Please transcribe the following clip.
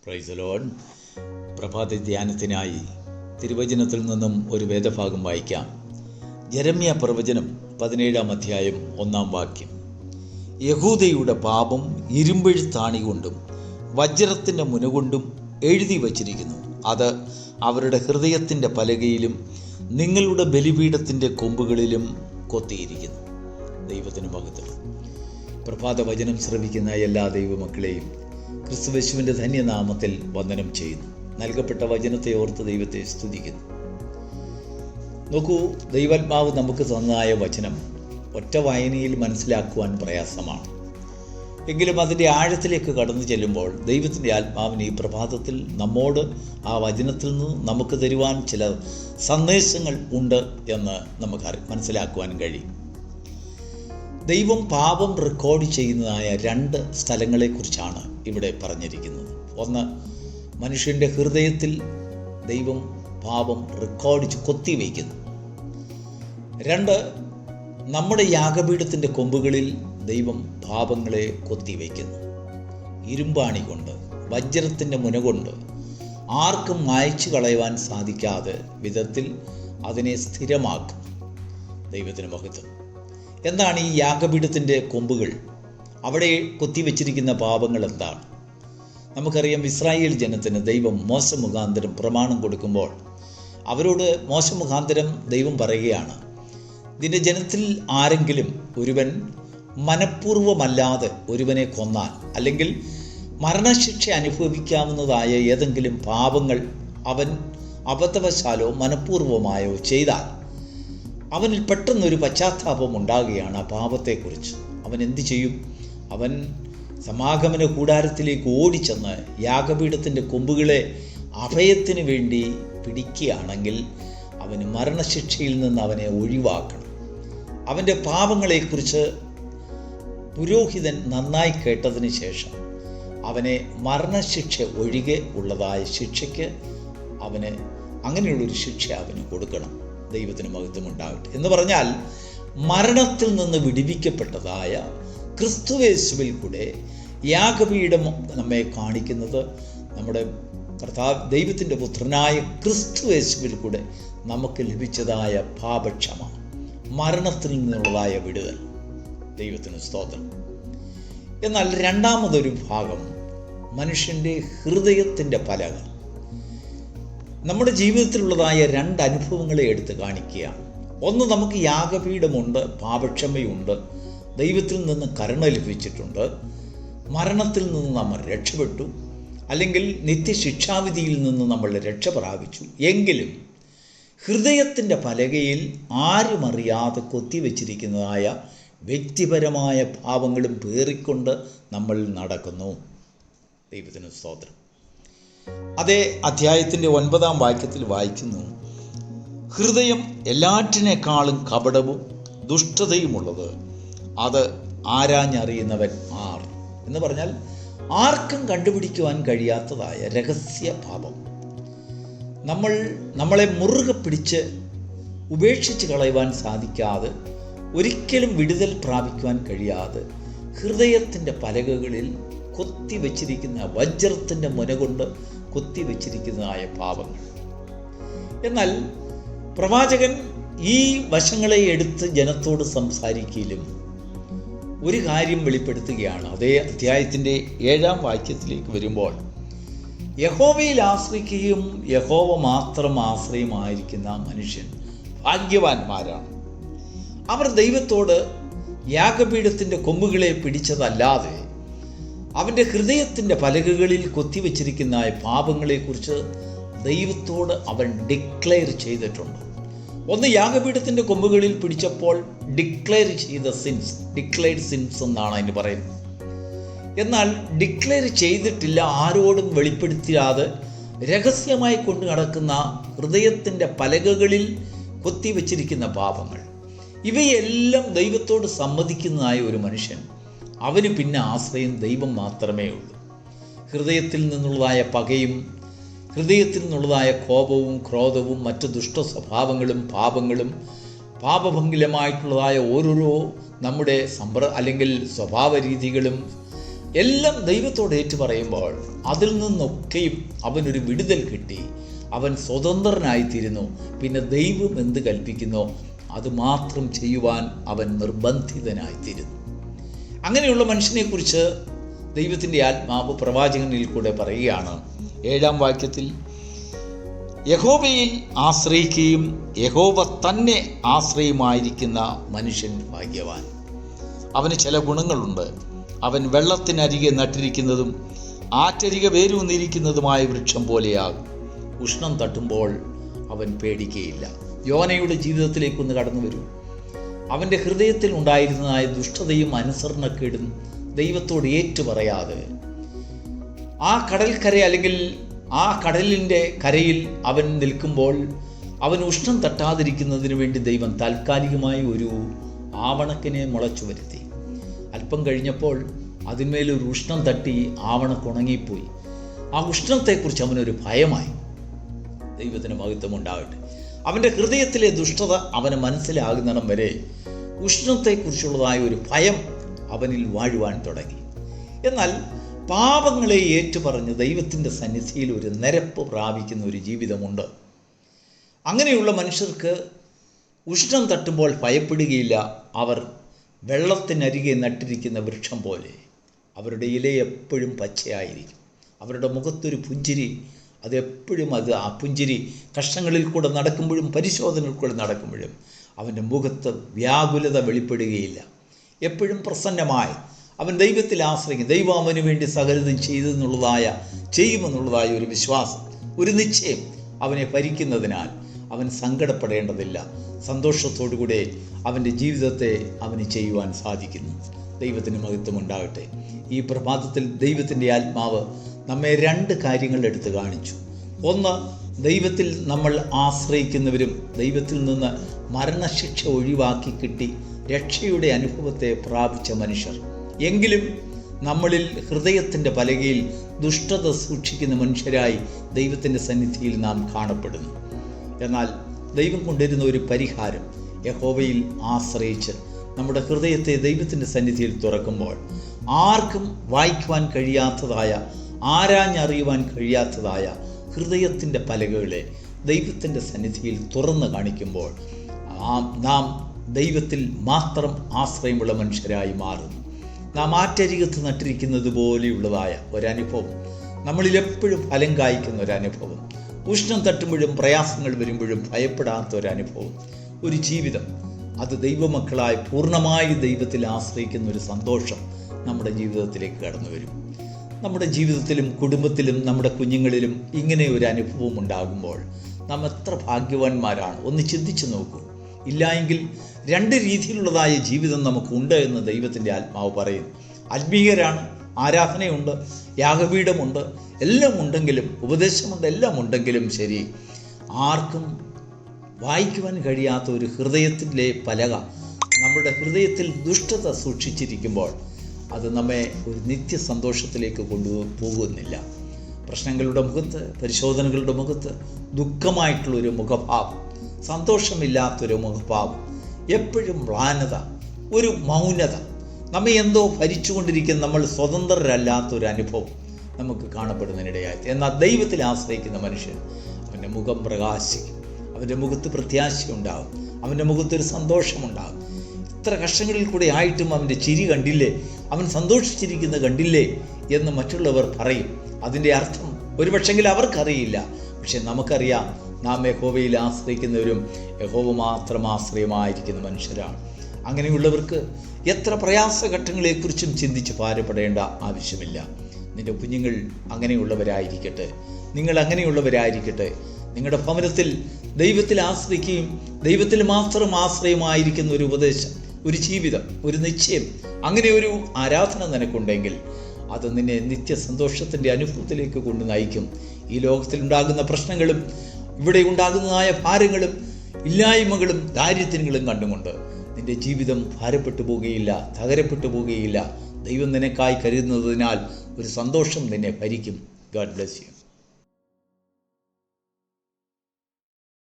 Praise the Lord. പ്രഭാത ധ്യാനത്തിനായി തിരുവചനത്തിൽ നിന്നും ഒരു വേദഭാഗം വായിക്കാം. യെരമ്യാ പ്രവചനം 17-ാം അധ്യായം 1-ാം വാക്യം. യഹൂദയുടെ പാപം ഇരുമ്പെഴുത്താണി കൊണ്ടും വജ്രത്തിൻ്റെ മുനകൊണ്ടും എഴുതി വച്ചിരിക്കുന്നു. അത് അവരുടെ ഹൃദയത്തിൻ്റെ പലകയിലും നിങ്ങളുടെ ബലിപീഠത്തിൻ്റെ കൊമ്പുകളിലും കൊത്തിയിരിക്കുന്നു. ദൈവത്തിന് മഹത്വം. പ്രഭാത വചനം ശ്രവിക്കുന്ന എല്ലാ ദൈവമക്കളെയും ക്രിസ്തുയേശുവിൻ്റെ ധന്യനാമത്തിൽ വന്ദനം ചെയ്യുന്നു. നൽകപ്പെട്ട വചനത്തെ ഓർത്ത് ദൈവത്തെ സ്തുതിക്കുന്നു. നോക്കൂ, ദൈവാത്മാവ് നമുക്ക് തന്നതായ വചനം ഒറ്റ വായനയിൽ മനസ്സിലാക്കുവാൻ പ്രയാസമാണ്. എങ്കിലും അതിൻ്റെ ആഴത്തിലേക്ക് കടന്നു ചെല്ലുമ്പോൾ ദൈവത്തിൻ്റെ ആത്മാവിന് ഈ പ്രഭാതത്തിൽ നമ്മോട് ആ വചനത്തിൽ നിന്ന് നമുക്ക് തരുവാൻ ചില സന്ദേശങ്ങൾ ഉണ്ട് എന്ന് നമുക്ക് മനസ്സിലാക്കുവാൻ കഴിയും. ദൈവം പാപം റെക്കോർഡ് ചെയ്യുന്നതായ 2 സ്ഥലങ്ങളെക്കുറിച്ചാണ് ഇവിടെ പറഞ്ഞിരിക്കുന്നത്. ഒന്ന്, മനുഷ്യൻ്റെ ഹൃദയത്തിൽ ദൈവം പാപം റെക്കോർഡ് കൊത്തിവയ്ക്കുന്നു. 2, നമ്മുടെ യാഗപീഠത്തിൻ്റെ കൊമ്പുകളിൽ ദൈവം പാപങ്ങളെ കൊത്തിവയ്ക്കുന്നു. ഇരുമ്പാണി കൊണ്ട്, വജ്രത്തിൻ്റെ മുന കൊണ്ട് ആർക്കും മായ്ച്ചു കളയുവാൻ സാധിക്കാതെ വിധത്തിൽ അതിനെ സ്ഥിരമാക്കും. ദൈവത്തിന് മഹത്വം. എന്താണ് ഈ യാഗപീഠത്തിൻ്റെ കൊമ്പുകൾ? അവിടെ കൊത്തിവെച്ചിരിക്കുന്ന പാപങ്ങൾ എന്താണ്? നമുക്കറിയാം, ഇസ്രായേൽ ജനത്തിന് ദൈവം മോശ മുഖാന്തരം പ്രമാണം കൊടുക്കുമ്പോൾ അവരോട് മോശ മുഖാന്തരം ദൈവം പറയുകയാണ്, നിന്റെ ജനത്തിൽ ആരെങ്കിലും ഒരുവൻ മനഃപൂർവ്വമല്ലാതെ ഒരുവനെ കൊന്നാൽ, അല്ലെങ്കിൽ മരണശിക്ഷ അനുഭവിക്കാവുന്നതായ ഏതെങ്കിലും പാപങ്ങൾ അവൻ അബദ്ധവശാലോ മനഃപൂർവ്വമായോ ചെയ്താൽ അവനിൽ പെട്ടെന്നൊരു പശ്ചാത്താപം ഉണ്ടാകുകയാണ്. ആ പാപത്തെക്കുറിച്ച് അവൻ എന്തു ചെയ്യും? അവൻ സമാഗമന കൂടാരത്തിലേക്ക് ഓടിച്ചെന്ന് യാഗപീഠത്തിൻ്റെ കൊമ്പുകളെ അഭയത്തിന് വേണ്ടി പിടിക്കുകയാണെങ്കിൽ അവന് മരണശിക്ഷയിൽ നിന്ന് അവനെ ഒഴിവാക്കണം. അവൻ്റെ പാപങ്ങളെക്കുറിച്ച് പുരോഹിതൻ നന്നായി കേട്ടതിന് ശേഷം അവനെ മരണശിക്ഷ ഒഴികെ ഉള്ളതായ ശിക്ഷയ്ക്ക് അവന് അങ്ങനെയുള്ളൊരു ശിക്ഷ അവന് കൊടുക്കണം. ദൈവത്തിന് മഹത്വം ഉണ്ടാകട്ടെ. എന്ന് പറഞ്ഞാൽ മരണത്തിൽ നിന്ന് വിടുവിക്കപ്പെട്ടതായ ക്രിസ്തുയേശുവിൽ കൂടെ യാഗപീഠം നമ്മെ കാണിക്കുന്നത് നമ്മുടെ കർത്താവ് ദൈവത്തിൻ്റെ പുത്രനായ ക്രിസ്തുയേശുവിൽ കൂടെ നമുക്ക് ലഭിച്ചതായ പാപക്ഷമ, മരണത്തിൽ നിന്നുള്ളതായ വിടുതൽ. ദൈവത്തിന് സ്തോത്രം. എന്നാൽ രണ്ടാമതൊരു ഭാഗം മനുഷ്യൻ്റെ ഹൃദയത്തിൻ്റെ പലക. നമ്മുടെ ജീവിതത്തിലുള്ളതായ 2 അനുഭവങ്ങളെ എടുത്ത് കാണിക്കുകയാണ്. ഒന്ന്, നമുക്ക് യാഗപീഠമുണ്ട്, പാപക്ഷമയുണ്ട്, ദൈവത്തിൽ നിന്ന് കരുണ ലഭിച്ചിട്ടുണ്ട്, മരണത്തിൽ നിന്ന് നമ്മൾ രക്ഷപ്പെട്ടു, അല്ലെങ്കിൽ നിത്യശിക്ഷാവിധിയിൽ നിന്ന് നമ്മൾ രക്ഷ പ്രാപിച്ചു. എങ്കിലും ഹൃദയത്തിൻ്റെ പലകയിൽ ആരുമറിയാതെ കൊത്തിവെച്ചിരിക്കുന്നതായ വ്യക്തിപരമായ പാപങ്ങളും പേറിക്കൊണ്ട് നമ്മൾ നടക്കുന്നു. ദൈവത്തിന് സ്തോത്രം. അതേ അധ്യായത്തിൻ്റെ 9-ാം വാക്യത്തിൽ വായിക്കുന്നു, ഹൃദയം എല്ലാറ്റിനേക്കാളും കപടവും ദുഷ്ടതയുമുള്ളത്, അത് ആരാഞ്ഞറിയുന്നവൻ ആർ? എന്ന് പറഞ്ഞാൽ ആർക്കും കണ്ടുപിടിക്കുവാൻ കഴിയാത്തതായ രഹസ്യ പാപം, നമ്മളെ മുറുകെ പിടിച്ച് ഉപേക്ഷിച്ച് കളയുവാൻ സാധിക്കാതെ, ഒരിക്കലും വിടുതൽ പ്രാപിക്കുവാൻ കഴിയാതെ ഹൃദയത്തിൻ്റെ പലകകളിൽ കൊത്തിവെച്ചിരിക്കുന്ന വജ്രത്തിൻ്റെ മുന കൊണ്ട് കൊത്തിവെച്ചിരിക്കുന്നതായ പാപങ്ങൾ. എന്നാൽ പ്രവാചകൻ ഈ വശങ്ങളെ എടുത്ത് ജനത്തോട് സംസാരിക്കലും ഒരു കാര്യം വെളിപ്പെടുത്തുകയാണ്. അതേ അധ്യായത്തിൻ്റെ 7-ാം വാക്യത്തിലേക്ക് വരുമ്പോൾ, യഹോവയിൽ ആശ്രയിക്കുകയും യഹോവ മാത്രം ആശ്രയമായിരിക്കുന്ന മനുഷ്യൻ ഭാഗ്യവാന്മാരാണ്. അവർ ദൈവത്തോട് യാഗപീഠത്തിൻ്റെ കൊമ്പുകളെ പിടിച്ചതല്ലാതെ അവൻ്റെ ഹൃദയത്തിൻ്റെ പലകകളിൽ കൊത്തിവെച്ചിരിക്കുന്ന പാപങ്ങളെക്കുറിച്ച് ദൈവത്തോട് അവൻ ഡിക്ലെയർ ചെയ്തിട്ടുണ്ട്. ഒന്ന്, യാഗപീഠത്തിൻ്റെ കൊമ്പുകളിൽ പിടിച്ചപ്പോൾ ഡിക്ലെയർ ചെയ്ത സിൻസ്, ഡിക്ലെയർഡ് സിൻസ് എന്നാണ് അതിന് പറയുന്നത്. എന്നാൽ ഡിക്ലെയർ ചെയ്തിട്ടില്ല, ആരോടും വെളിപ്പെടുത്താതെ രഹസ്യമായി കൊണ്ടു നടക്കുന്ന ഹൃദയത്തിൻ്റെ പലകകളിൽ കൊത്തിവെച്ചിരിക്കുന്ന പാപങ്ങൾ, ഇവയെല്ലാം ദൈവത്തോട് സമ്മതിക്കുന്നതായ ഒരു മനുഷ്യൻ, അവന് പിന്നെ ആശ്രയം ദൈവം മാത്രമേ ഉള്ളൂ. ഹൃദയത്തിൽ നിന്നുള്ളതായ പകയും ഹൃദയത്തിൽ നിന്നുള്ളതായ കോപവും ക്രോധവും മറ്റു ദുഷ്ട സ്വഭാവങ്ങളും പാപങ്ങളും പാപഭംഗിലമായിട്ടുള്ളതായ ഓരോരോ നമ്മുടെ അല്ലെങ്കിൽ സ്വഭാവ രീതികളും എല്ലാം ദൈവത്തോട് ഏറ്റു പറയുമ്പോൾ അതിൽ നിന്നൊക്കെയും അവനൊരു വിടുതൽ കിട്ടി. അവൻ സ്വതന്ത്രനായിത്തീരുന്നു. പിന്നെ ദൈവം എന്ത് കൽപ്പിക്കുന്നോ അത് മാത്രം ചെയ്യുവാൻ അവൻ നിർബന്ധിതനായിത്തീരുന്നു. അങ്ങനെയുള്ള മനുഷ്യനെക്കുറിച്ച് ദൈവത്തിൻ്റെ ആത്മാവ് പ്രവാചകനിൽ കൂടെ പറയുകയാണ്. 7-ാം വാക്യത്തിൽ, യഹോവയിൽ ആശ്രയിക്കുകയും യഹോവ തന്നെ ആശ്രയമായിരിക്കുന്ന മനുഷ്യൻ ഭാഗ്യവാൻ. അവന് ചില ഗുണങ്ങളുണ്ട്. അവൻ വെള്ളത്തിനരികെ നട്ടിരിക്കുന്നതും ആറ്റരികെ വേരൂന്നിരിക്കുന്നതുമായ വൃക്ഷം പോലെയാകും. ഉഷ്ണം തട്ടുമ്പോൾ അവൻ പേടിക്കുകയില്ല. യോനയുടെ ജീവിതത്തിലേക്കൊന്ന് കടന്നു വരൂ. അവൻ്റെ ഹൃദയത്തിൽ ഉണ്ടായിരുന്നതായ ദുഷ്ടതയും അനുസരണക്കേടും ദൈവത്തോട് ഏറ്റുപറയാതെ ആ കടൽക്കര അല്ലെങ്കിൽ ആ കടലിൻ്റെ കരയിൽ അവൻ നിൽക്കുമ്പോൾ അവൻ ഉഷ്ണം തട്ടാതിരിക്കുന്നതിന് വേണ്ടി ദൈവം താൽക്കാലികമായി ഒരു ആവണക്കിനെ മുളച്ചു വരുത്തി. അല്പം കഴിഞ്ഞപ്പോൾ അതിന്മേലൊരു ഉഷ്ണം തട്ടി ആവണക്കുണങ്ങിപ്പോയി. ആ ഉഷ്ണത്തെക്കുറിച്ച് അവനൊരു ഭയമായി. ദൈവത്തിന് മഹത്വം ഉണ്ടാകട്ടെ. അവൻ്റെ ഹൃദയത്തിലെ ദുഷ്ടത അവന് മനസ്സിലാകുന്നിടം വരെ ഉഷ്ണത്തെക്കുറിച്ചുള്ളതായ ഒരു ഭയം അവനിൽ വാഴുവാൻ തുടങ്ങി. എന്നാൽ പാപങ്ങളെ ഏറ്റുപറഞ്ഞ് ദൈവത്തിൻ്റെ സന്നിധിയിൽ ഒരു നിരപ്പ് പ്രാപിക്കുന്ന ഒരു ജീവിതമുണ്ട്. അങ്ങനെയുള്ള മനുഷ്യർക്ക് ഉഷ്ണം തട്ടുമ്പോൾ ഭയപ്പെടുകയില്ല. അവർ വെള്ളത്തിനരികെ നട്ടിരിക്കുന്ന വൃക്ഷം പോലെ. അവരുടെ ഇല എപ്പോഴും പച്ചയായിരിക്കും. അവരുടെ മുഖത്തൊരു പുഞ്ചിരി, അതെപ്പോഴും ആ പുഞ്ചിരി കഷ്ടങ്ങളിൽ കൂടെ നടക്കുമ്പോഴും പരിശോധനയിൽ കൂടെ നടക്കുമ്പോഴും അവൻ്റെ മുഖത്ത് വ്യാകുലത വെളിപ്പെടുകയില്ല. എപ്പോഴും പ്രസന്നമായി അവൻ ദൈവത്തിൽ ആശ്രയിക്കും. ദൈവം അവന് വേണ്ടി സകലതും ചെയ്യുമെന്നുള്ളതായ ഒരു വിശ്വാസം, ഒരു നിശ്ചയം അവനെ ഭരിക്കുന്നതിനാൽ അവൻ സങ്കടപ്പെടേണ്ടതില്ല. സന്തോഷത്തോടുകൂടെ അവൻ്റെ ജീവിതത്തെ അവന് ചെയ്യുവാൻ സാധിക്കുന്നു. ദൈവത്തിന് മഹത്വം ഉണ്ടാകട്ടെ. ഈ പ്രഭാതത്തിൽ ദൈവത്തിൻ്റെ ആത്മാവ് നമ്മെ 2 കാര്യങ്ങൾ എടുത്ത് കാണിച്ചു. ഒന്ന്, ദൈവത്തിൽ നമ്മൾ ആശ്രയിക്കുന്നവരും ദൈവത്തിൽ നിന്ന് മരണശിക്ഷ ഒഴിവാക്കി കിട്ടി രക്ഷയുടെ അനുഭവത്തെ പ്രാപിച്ച മനുഷ്യർ. എങ്കിലും നമ്മളിൽ ഹൃദയത്തിൻ്റെ പലകയിൽ ദുഷ്ടത സൂക്ഷിക്കുന്ന മനുഷ്യരായി ദൈവത്തിൻ്റെ സന്നിധിയിൽ നാം കാണപ്പെടുന്നു. എന്നാൽ ദൈവം കൊണ്ടുവരുന്ന ഒരു പരിഹാരം, യഹോവയിൽ ആശ്രയിച്ച് നമ്മുടെ ഹൃദയത്തെ ദൈവത്തിൻ്റെ സന്നിധിയിൽ തുറക്കുമ്പോൾ ആർക്കും വായിക്കുവാൻ കഴിയാത്തതായ, ആരാഞ്ഞറിയുവാൻ കഴിയാത്തതായ ഹൃദയത്തിൻ്റെ പലകകളെ ദൈവത്തിൻ്റെ സന്നിധിയിൽ തുറന്ന് കാണിക്കുമ്പോൾ നാം ദൈവത്തിൽ മാത്രം ആശ്രയമുള്ള മനുഷ്യരായി മാറുന്നു. നാം ആറ്റരികത്ത് നട്ടിരിക്കുന്നത് പോലെയുള്ളതായ ഒരനുഭവം, നമ്മളിലെപ്പോഴും ഫലം കായ്ക്കുന്ന ഒരനുഭവം, ഉഷ്ണം തട്ടുമ്പോഴും പ്രയാസങ്ങൾ വരുമ്പോഴും ഭയപ്പെടാത്ത ഒരനുഭവം, ഒരു ജീവിതം, അത് ദൈവമക്കളായി പൂർണ്ണമായി ദൈവത്തിൽ ആശ്രയിക്കുന്ന ഒരു സന്തോഷം നമ്മുടെ ജീവിതത്തിലേക്ക് കടന്നു വരും. നമ്മുടെ ജീവിതത്തിലും കുടുംബത്തിലും നമ്മുടെ കുഞ്ഞുങ്ങളിലും ഇങ്ങനെ ഒരു അനുഭവം ഉണ്ടാകുമ്പോൾ നാം എത്ര ഭാഗ്യവാന്മാരാണ്. ഒന്ന് ചിന്തിച്ചു നോക്കൂ. ഇല്ലായെങ്കിൽ 2 രീതിയിലുള്ളതായ ജീവിതം നമുക്കുണ്ട് എന്ന് ദൈവത്തിൻ്റെ ആത്മാവ് പറയുന്നു. ആത്മീയരാണ്, ആരാധനയുണ്ട്, യാഗപീഠമുണ്ട്, എല്ലാം ഉണ്ടെങ്കിലും, ഉപദേശമുണ്ട്, എല്ലാം ഉണ്ടെങ്കിലും ശരി, ആർക്കും വായിക്കുവാൻ കഴിയാത്ത ഒരു ഹൃദയത്തിലെ പലക നമ്മുടെ ഹൃദയത്തിൽ ദുഷ്ടത സൂക്ഷിച്ചിരിക്കുമ്പോൾ അത് നമ്മെ ഒരു നിത്യസന്തോഷത്തിലേക്ക് കൊണ്ടുപോകുന്നില്ല. പ്രശ്നങ്ങളുടെ മുഖത്ത്, പരിശോധനകളുടെ മുഖത്ത് ദുഃഖമായിട്ടുള്ളൊരു മുഖഭാവം, സന്തോഷമില്ലാത്തൊരു മുഖഭാവം, എപ്പോഴും മ്ലാനത, ഒരു മൗനത, നമ്മെ എന്തോ ഭരിച്ചുകൊണ്ടിരിക്കുന്ന, നമ്മൾ സ്വതന്ത്രരല്ലാത്തൊരു അനുഭവം നമുക്ക് കാണപ്പെടുന്നതിനിടയായി. എന്നാൽ ദൈവത്തിൽ ആശ്രയിക്കുന്ന മനുഷ്യൻ, അവൻ്റെ മുഖം പ്രകാശിക്കും, അവൻ്റെ മുഖത്ത് പ്രത്യാശയുണ്ടാകും, അവൻ്റെ മുഖത്തൊരു സന്തോഷമുണ്ടാകും. ഇത്ര കഷ്ടങ്ങളിൽ കൂടെ ആയിട്ടും അവൻ്റെ ചിരി കണ്ടില്ലേ, അവൻ സന്തോഷിച്ചിരിക്കുന്നത് കണ്ടില്ലേ എന്ന് മറ്റുള്ളവർ പറയും. അതിൻ്റെ അർത്ഥം ഒരുപക്ഷെങ്കിൽ അവർക്കറിയില്ല, പക്ഷെ നമുക്കറിയാം. നാം യഹോവയിൽ ആശ്രയിക്കുന്നവരും യഹോവ മാത്രം ആശ്രയമായിരിക്കുന്ന മനുഷ്യരാണ്. അങ്ങനെയുള്ളവർക്ക് എത്ര പ്രയാസഘട്ടങ്ങളെക്കുറിച്ചും ചിന്തിച്ച് ഭാരപ്പെടേണ്ട ആവശ്യമില്ല. നിൻ്റെ കുഞ്ഞുങ്ങൾ അങ്ങനെയുള്ളവരായിരിക്കട്ടെ, നിങ്ങൾ അങ്ങനെയുള്ളവരായിരിക്കട്ടെ. നിങ്ങളുടെ ഭവനത്തിൽ ദൈവത്തിൽ ആശ്രയിക്കുകയും ദൈവത്തിൽ മാത്രം ആശ്രയമായിരിക്കുന്ന ഒരു ഉപദേശം, ഒരു ജീവിതം, ഒരു നിശ്ചയം, അങ്ങനെ ഒരു ആരാധന നിനക്കുണ്ടെങ്കിൽ അത് നിന്നെ നിത്യസന്തോഷത്തിൻ്റെ അനുഭവത്തിലേക്ക് കൊണ്ട് നയിക്കും. ഈ ലോകത്തിലുണ്ടാകുന്ന പ്രശ്നങ്ങളും ഇവിടെ ഉണ്ടാകുന്നതായ ഭാരങ്ങളും ഇല്ലായ്മകളും ദാരിദ്ര്യങ്ങളും കണ്ടുകൊണ്ട് നിൻ്റെ ജീവിതം ഭാരപ്പെട്ടു പോകുകയില്ല, തകരപ്പെട്ടു പോകുകയില്ല. ദൈവം നിനക്കായി കരുതുന്നതിനാൽ ഒരു സന്തോഷം നിന്നെ ഭരിക്കും. God bless U.